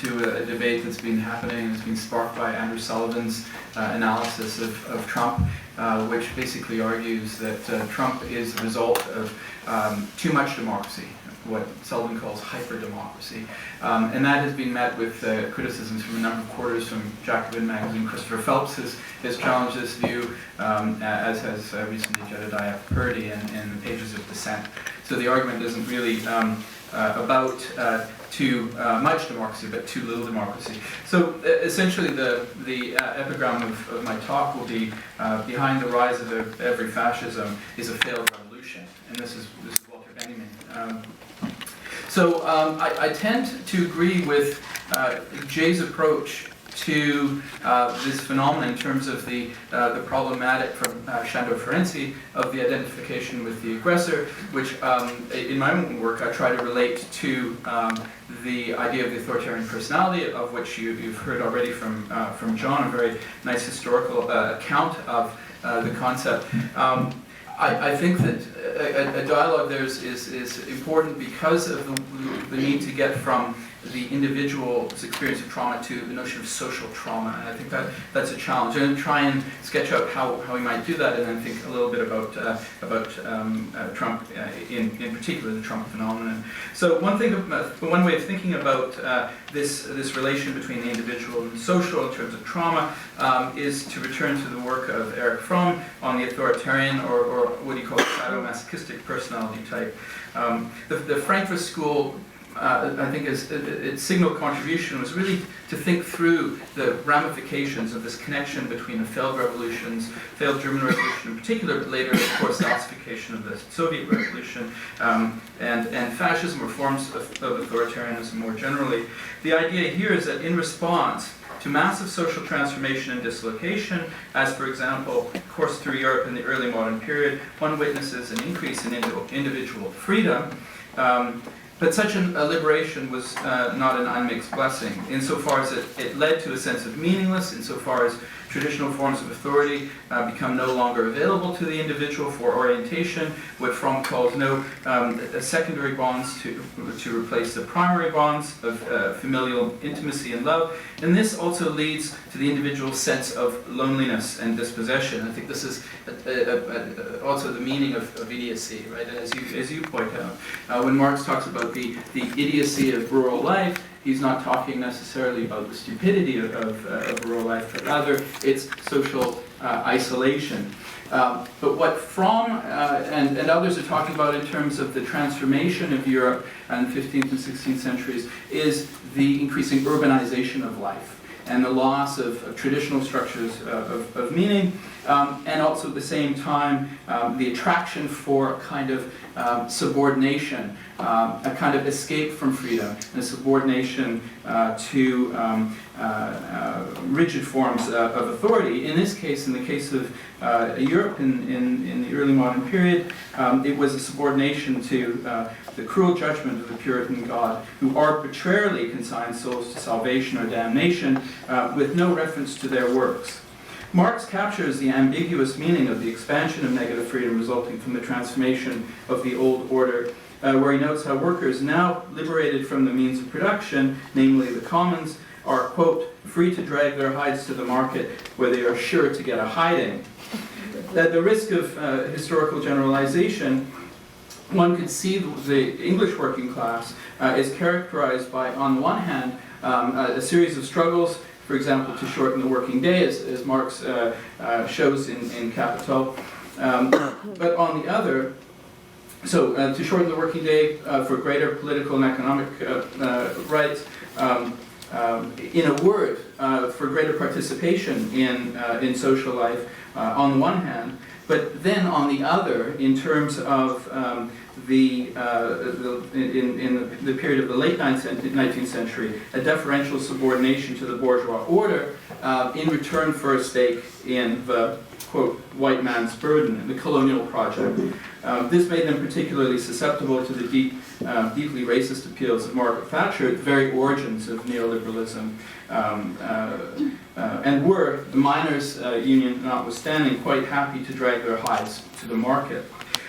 to a debate that's been happening, that's been sparked by Andrew Sullivan's analysis of Trump, which basically argues that Trump is the result of too much democracy, what Sullivan calls hyper-democracy. And that has been met with criticisms from a number of quarters. From Jacobin magazine, Christopher Phelps has challenged this view, as has recently Jedediah Purdy in the pages of Dissent. So the argument isn't really about too much democracy, but too little democracy. So essentially the epigram of my talk will be behind the rise of every fascism is a failed revolution. And this is Walter Benjamin. So I tend to agree with Jay's approach to this phenomenon in terms of the problematic from Shandor Ferenczi of the identification with the aggressor, which in my own work I try to relate to the idea of the authoritarian personality, of which you've heard already from John, a very nice historical account of the concept. I think that a dialogue there is important because of the need to get from the individual's experience of trauma to the notion of social trauma, and I think that's a challenge. I'm going to try and sketch out how we might do that, and then think a little bit about Trump in particular, the Trump phenomenon. So one way of thinking about this relation between the individual and the social in terms of trauma is to return to the work of Erich Fromm on the authoritarian, or what he calls sadomasochistic personality type. The Frankfurt School, I think its signal contribution was really to think through the ramifications of this connection between the failed revolutions, failed German Revolution in particular, but later, of course, the ossification of the Soviet Revolution, and fascism, or forms of authoritarianism more generally. The idea here is that in response to massive social transformation and dislocation, as for example, coursed through Europe in the early modern period, one witnesses an increase in individual freedom. But such a liberation was not an unmixed blessing, insofar as it led to a sense of meaningless, insofar as traditional forms of authority become no longer available to the individual for orientation, what Fromm calls secondary bonds to replace the primary bonds of familial intimacy and love. And this also leads to the individual's sense of loneliness and dispossession. I think this is also the meaning of idiocy, right? As you point out, when Marx talks about the idiocy of rural life, he's not talking necessarily about the stupidity of rural life, but rather its social isolation. But what Fromm and others are talking about in terms of the transformation of Europe in the 15th and 16th centuries is the increasing urbanization of life and the loss of traditional structures of meaning, and also at the same time the attraction for a kind of subordination, a kind of escape from freedom, and a subordination to rigid forms of authority. In this case, in the case of Europe in the early modern period, it was a subordination to the cruel judgment of the Puritan God, who arbitrarily consigned souls to salvation or damnation with no reference to their works. Marx captures the ambiguous meaning of the expansion of negative freedom resulting from the transformation of the old order, where he notes how workers now liberated from the means of production, namely the commons, are, quote, free to drag their hides to the market where they are sure to get a hiding. At the risk of historical generalization, one could see the English working class is characterized by, on the one hand, a series of struggles, for example, to shorten the working day, as Marx shows in Capital, but on the other, to shorten the working day for greater political and economic rights, in a word, for greater participation in social life on the one hand, but then on the other, in terms of in the period of the late 19th century, a deferential subordination to the bourgeois order in return for a stake in the, quote, white man's burden, the colonial project. This made them particularly susceptible to the deeply racist appeals of Margaret Thatcher at the very origins of neoliberalism, and were, the miners' union notwithstanding, quite happy to drag their hides to the market.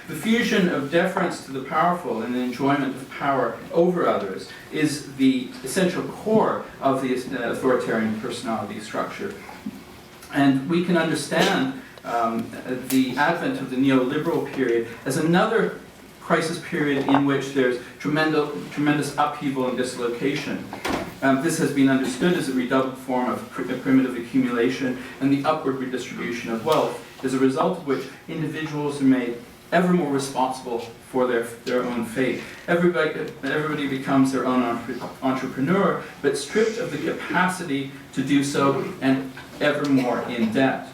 The fusion of deference to the powerful and the enjoyment of power over others is the essential core of the authoritarian personality structure. And we can understand the advent of the neoliberal period as another crisis period in which there's tremendous upheaval and dislocation. This has been understood as a redoubled form of primitive accumulation and the upward redistribution of wealth, as a result of which individuals are made ever more responsible for their own fate. Everybody becomes their own entrepreneur, but stripped of the capacity to do so and ever more in debt.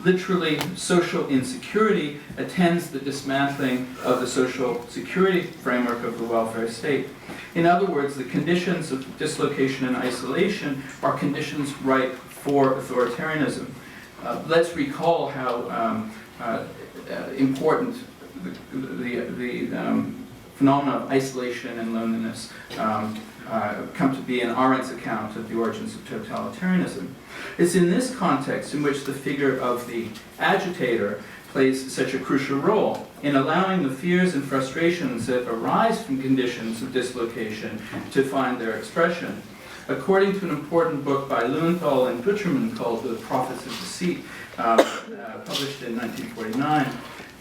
Literally, social insecurity attends the dismantling of the social security framework of the welfare state. In other words, the conditions of dislocation and isolation are conditions ripe for authoritarianism. Let's recall how important the phenomena of isolation and loneliness come to be in Arendt's account of the origins of totalitarianism. It's in this context in which the figure of the agitator plays such a crucial role in allowing the fears and frustrations that arise from conditions of dislocation to find their expression. According to an important book by Lewenthal and Butcherman called The Prophets of Deceit, published in 1949,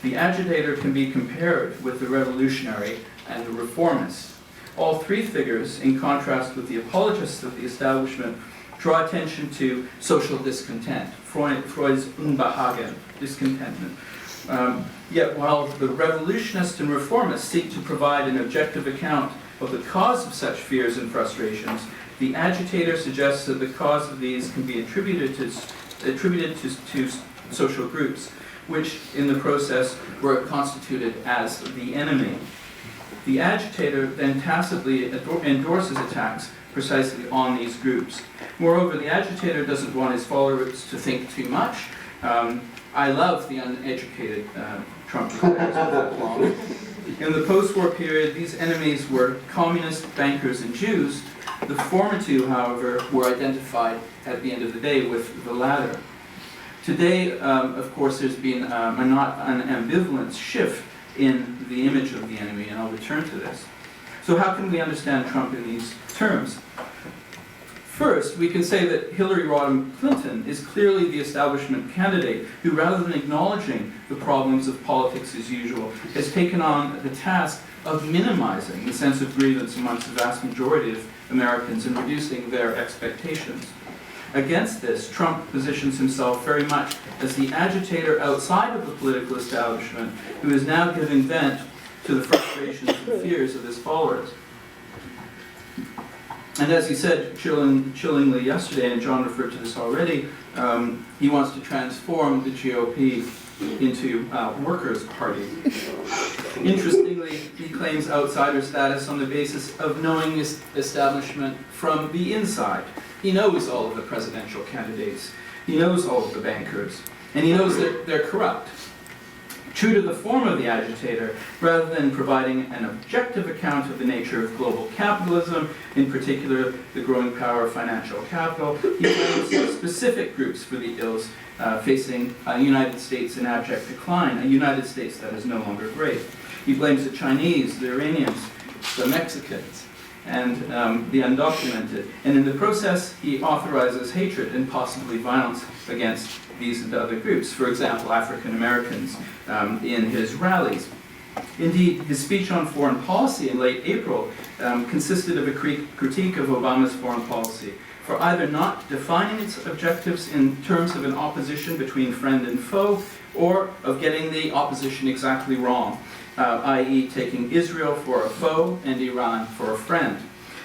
the agitator can be compared with the revolutionary and the reformist. All three figures, in contrast with the apologists of the establishment, draw attention to social discontent, Freud's Unbehagen, discontentment. Yet while the revolutionists and reformists seek to provide an objective account of the cause of such fears and frustrations, the agitator suggests that the cause of these can be attributed to social groups, which in the process were constituted as the enemy. The agitator then tacitly endorses attacks precisely on these groups. Moreover, the agitator doesn't want his followers to think too much. I love the uneducated Trump players. In the post-war period, these enemies were communists, bankers, and Jews. The former two, however, were identified at the end of the day with the latter. Today, of course, there's been an ambivalent shift in the image of the enemy, and I'll return to this. So how can we understand Trump in these terms? First, we can say that Hillary Rodham Clinton is clearly the establishment candidate who, rather than acknowledging the problems of politics as usual, has taken on the task of minimizing the sense of grievance amongst the vast majority of Americans and reducing their expectations. Against this, Trump positions himself very much as the agitator outside of the political establishment who is now giving vent to the frustrations and fears of his followers. And as he said chillingly yesterday, and John referred to this already, he wants to transform the GOP into a workers' party. Interestingly, he claims outsider status on the basis of knowing his establishment from the inside. He knows all of the presidential candidates. He knows all of the bankers. And he knows that they're corrupt. True to the form of the agitator, rather than providing an objective account of the nature of global capitalism, in particular the growing power of financial capital, he blames specific groups for the ills facing a United States in abject decline, a United States that is no longer great. He blames the Chinese, the Iranians, the Mexicans, and the undocumented. And in the process, he authorizes hatred and possibly violence against these and other groups, for example, African Americans in his rallies. Indeed, his speech on foreign policy in late April consisted of a critique of Obama's foreign policy for either not defining its objectives in terms of an opposition between friend and foe, or of getting the opposition exactly wrong, i.e. taking Israel for a foe and Iran for a friend.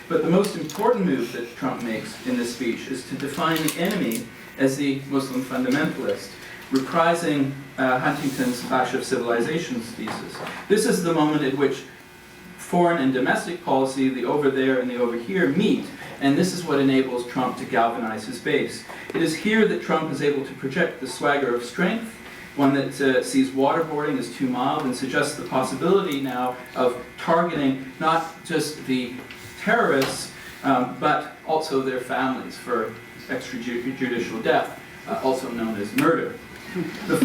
But the most important move that Trump makes in this speech is to define the enemy as the Muslim fundamentalist, reprising Huntington's Clash of Civilizations thesis. This is the moment at which foreign and domestic policy, the over there and the over here, meet, and this is what enables Trump to galvanize his base. It is here that Trump is able to project the swagger of strength, one that sees waterboarding as too mild and suggests the possibility now of targeting not just the terrorists, but also their families for extrajudicial death, also known as murder. The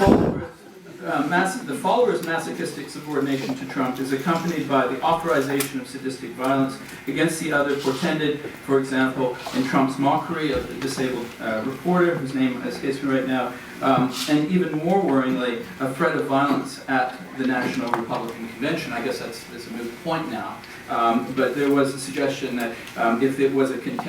the followers' masochistic subordination to Trump is accompanied by the authorization of sadistic violence against the other, portended, for example, in Trump's mockery of the disabled reporter, whose name escapes me right now, and even more worryingly, a threat of violence at the National Republican Convention. I guess that's a moot point now. But there was a suggestion that if it was a contested